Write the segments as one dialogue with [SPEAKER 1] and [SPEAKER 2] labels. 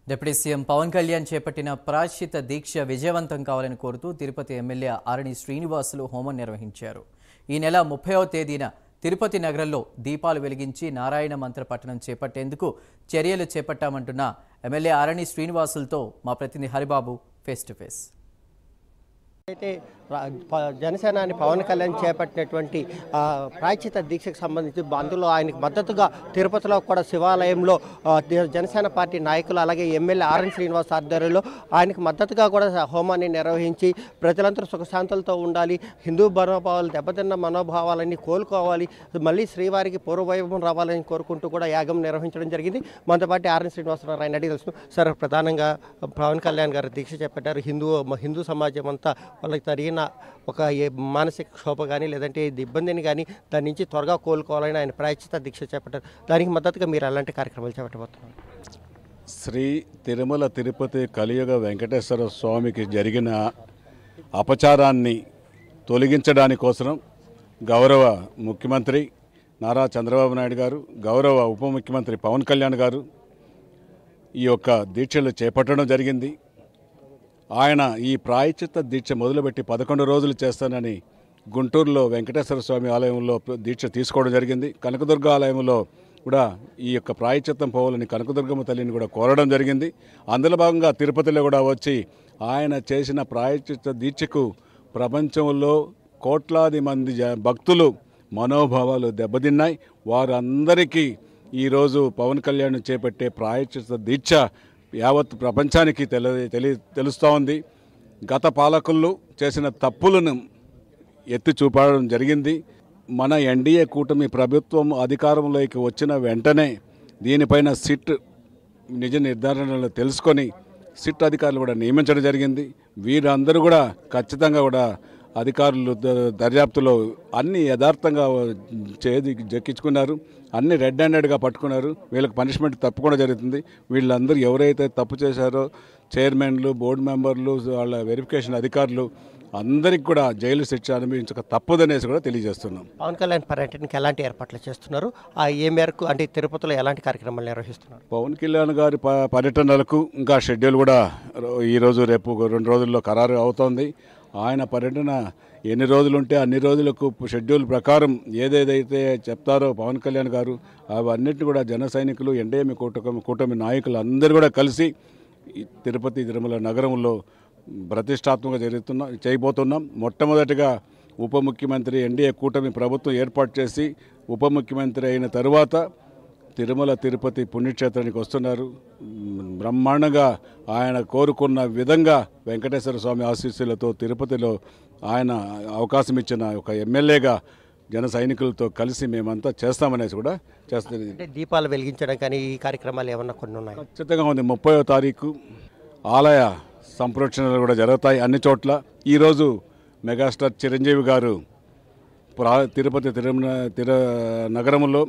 [SPEAKER 1] Deputy CM Pawan Kalyan చేపట్టిన ప్రాశ్చిత దీక్ష విజయవంతం కావాలని కోరుతూ తిరుపతి ఎమ్మెల్యే ఆరణి శ్రీనివాసులు హోమం నిర్వహించారు. ఈ నెల 30వ తేదీన తిరుపతి నగరంలో దీపాలు వెలిగించి నారాయణ మంత్ర పఠనం చేపట్టేందుకు చర్యలు చేపట్టామంటున్న ఎమ్మెల్యే ఆరణి శ్రీనివాసులతో మా ప్రతినిధి హరిబాబు ఫేస్ టు ఫేస్.
[SPEAKER 2] అయితే జనసేనాని పవన్ కళ్యాణ్ చేపట్టినటువంటి ప్రాయశ్చిత దీక్షకు సంబంధించి అందులో ఆయనకు మద్దతుగా తిరుపతిలో కూడా శివాలయంలో జనసేన పార్టీ నాయకులు అలాగే ఎమ్మెల్యే ఆర్ఎన్ శ్రీనివాస్ ఆధ్వర్యంలో ఆయనకు మద్దతుగా కూడా హోమాన్ని నిర్వహించి ప్రజలందరూ సుఖశాంతులతో ఉండాలి, హిందూ మనోభావాలు దెబ్బతిన్న మనోభావాలన్నీ కోలుకోవాలి, మళ్ళీ శ్రీవారికి పూర్వవైభవం రావాలని కోరుకుంటూ కూడా యాగం నిర్వహించడం జరిగింది. మనతో పాటు ఆర్ఎన్ శ్రీనివాసరావు ఆయన అడిగి తెలుసు. సార్, ప్రధానంగా పవన్ కళ్యాణ్ గారు దీక్ష చేపట్టారు. హిందూ సమాజం అంతా వాళ్ళకి జరిగిన ఒక మానసిక క్షోభ కానీ లేదంటే ఇబ్బందిని కానీ దాని నుంచి త్వరగా కోలుకోవాలని ఆయన ప్రాయశ్చిత దీక్ష చేపట్టారు. దానికి మద్దతుగా మీరు అలాంటి కార్యక్రమాలు చేపట్టబోతున్నారు?
[SPEAKER 3] శ్రీ తిరుమల తిరుపతి కలియుగ వెంకటేశ్వర స్వామికి జరిగిన అపచారాన్ని తొలగించడానికోసం గౌరవ ముఖ్యమంత్రి నారా చంద్రబాబు నాయుడు గారు, గౌరవ ఉప ముఖ్యమంత్రి పవన్ కళ్యాణ్ గారు ఈ యొక్క దీక్షలు చేపట్టడం జరిగింది. ఆయన ఈ ప్రాయశ్చిత్త దీక్ష మొదలుపెట్టి 11 రోజులు చేస్తానని గుంటూరులో వెంకటేశ్వర స్వామి ఆలయంలో దీక్ష తీసుకోవడం జరిగింది. కనకదుర్గ ఆలయంలో కూడా ఈ యొక్క ప్రాయశ్చిత్తం పోవాలని కనకదుర్గమ్మ తల్లిని కూడా కోరడం జరిగింది. అందులో భాగంగా తిరుపతిలో కూడా వచ్చి ఆయన చేసిన ప్రాయశ్చిత్త దీక్షకు ప్రపంచంలో కోట్లాది మంది భక్తులు మనోభావాలు దెబ్బతిన్నాయి. వారందరికీ ఈరోజు పవన్ కళ్యాణ్ చేపట్టే ప్రాయశ్చిత్త దీక్ష యావత్ ప్రపంచానికి తెలుస్తూ ఉంది. గత పాలకులు చేసిన తప్పులను ఎత్తి చూపడం జరిగింది. మన ఎన్డీఏ కూటమి ప్రభుత్వం అధికారంలోకి వచ్చిన వెంటనే దీనిపైన సిట్ నిజ నిర్ధారణలు తెలుసుకొని సిట్ అధికారులు కూడా నియమించడం జరిగింది. వీరందరూ కూడా ఖచ్చితంగా కూడా అధికారులు దర్యాప్తులో అన్ని యథార్థంగా జక్కించుకున్నారు, అన్ని రెడ్ హ్యాండెడ్గా పట్టుకున్నారు. వీళ్ళకి పనిష్మెంట్ తప్పకుండా జరుగుతుంది. వీళ్ళందరూ ఎవరైతే తప్పు చేశారో చైర్మన్లు, బోర్డు మెంబర్లు, వాళ్ళ వెరిఫికేషన్ అధికారులు అందరికి కూడా జైలు శిక్ష అనుభవించక తప్పదనేసి కూడా తెలియజేస్తున్నాం.
[SPEAKER 2] పవన్ కళ్యాణ్ పర్యటనకి ఎలాంటి ఏర్పాట్లు చేస్తున్నారు? ఏ మేరకు అంటే తిరుపతిలో ఎలాంటి కార్యక్రమాలు నిర్వహిస్తున్నారు?
[SPEAKER 3] పవన్ కళ్యాణ్ గారి పర్యటనలకు ఇంకా షెడ్యూల్ కూడా ఈరోజు రేపు 2 రోజుల్లో ఖరారు అవుతోంది. ఆయన పర్యటన ఎన్ని రోజులు ఉంటే అన్ని రోజులకు షెడ్యూల్ ప్రకారం ఏదేదైతే చెప్తారో పవన్ కళ్యాణ్ గారు అవన్నిటిని కూడా జన సైనికులు, ఎన్డీఏ కూటమి నాయకులు అందరూ కూడా కలిసి తిరుపతి తిరుమల నగరంలో ప్రతిష్టాత్మకంగా చేయబోతున్నాం. మొట్టమొదటిగా ఉప ముఖ్యమంత్రి ఎన్డీఏ కూటమి ప్రభుత్వం ఏర్పాటు చేసి ఉప ముఖ్యమంత్రి అయిన తరువాత తిరుమల తిరుపతి పుణ్యక్షేత్రానికి వస్తున్నారు. బ్రహ్మాండంగా ఆయన కోరుకున్న విధంగా వెంకటేశ్వర స్వామి ఆశీస్సులతో తిరుపతిలో ఆయన అవకాశం ఇచ్చిన ఒక ఎమ్మెల్యేగా జన సైనికులతో కలిసి మేమంతా చేస్తామనేసి కూడా చేస్తుంది.
[SPEAKER 2] దీపాలు వెలిగించడం కానీ ఈ కార్యక్రమాలు ఏమన్నా కొన్ని ఉన్నాయి?
[SPEAKER 3] ఖచ్చితంగా ఉంది. 30వ తారీఖు ఆలయ సంప్రోక్షణలు కూడా జరుగుతాయి అన్ని చోట్ల. ఈరోజు మెగాస్టార్ చిరంజీవి గారు తిరుపతి నగరంలో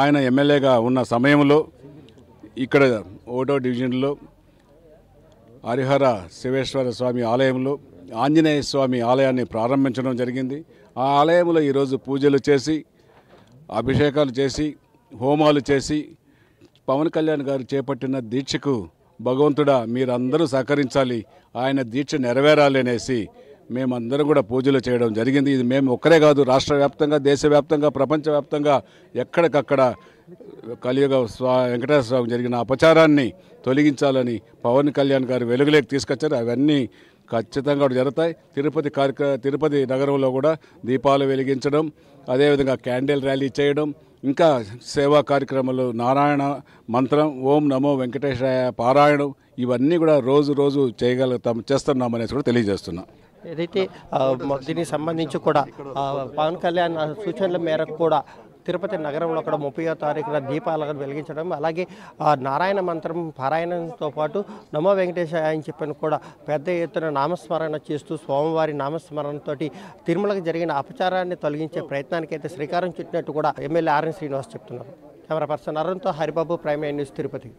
[SPEAKER 3] ఆయన ఎమ్మెల్యేగా ఉన్న సమయంలో ఇక్కడ 1వ డివిజన్లో హరిహర శివేశ్వర స్వామి ఆలయంలో ఆంజనేయ స్వామి ఆలయాన్ని ప్రారంభించడం జరిగింది. ఆ ఆలయంలో ఈరోజు పూజలు చేసి, అభిషేకాలు చేసి, హోమాలు చేసి పవన్ కళ్యాణ్ గారు చేపట్టిన దీక్షకు భగవంతుడా మీరందరూ సహకరించాలి, ఆయన దీక్ష నెరవేరాలి అనేసి మేమందరం కూడా పూజలు చేయడం జరిగింది. ఇది మేము ఒక్కరే కాదు, రాష్ట్ర వ్యాప్తంగా, దేశవ్యాప్తంగా, ప్రపంచవ్యాప్తంగా ఎక్కడికక్కడ కలియుగ వెంకటేశ్వర స్వామి జరిగిన అపచారాన్ని తొలగించాలని పవన్ కళ్యాణ్ గారు వెలుగులోకి తీసుకొచ్చారు. అవన్నీ ఖచ్చితంగా జరుగుతాయి. తిరుపతి నగరంలో కూడా దీపాలు వెలిగించడం, అదేవిధంగా క్యాండిల్ ర్యాలీ చేయడం, ఇంకా సేవా కార్యక్రమాలు, నారాయణ మంత్రం, ఓం నమో వెంకటేశాయ పారాయణం, ఇవన్నీ కూడా రోజు చేస్తున్నామనేసి కూడా తెలియజేస్తున్నాం.
[SPEAKER 2] ఏదైతే దీనికి సంబంధించి కూడా పవన్ కళ్యాణ్ సూచనల మేరకు కూడా తిరుపతి నగరంలో కూడా 30వ తారీఖున దీపాలను వెలిగించడం, అలాగే నారాయణ మంత్రం పారాయణంతో పాటు నమో వెంకటేశాయ అని చెప్పని కూడా పెద్ద ఎత్తున నామస్మరణ చేస్తూ స్వామివారి నామస్మరణతో తిరుమలకు జరిగిన అపచారాన్ని తొలగించే ప్రయత్నానికి అయితే శ్రీకారం చుట్టినట్టు కూడా ఎమ్మెల్యే ఆర్ఎన్ శ్రీనివాస్ చెప్తున్నారు. కెమెరా పర్సన్ అరుణ్తో హరిబాబు, ప్రైమ్ న్యూస్, తిరుపతి.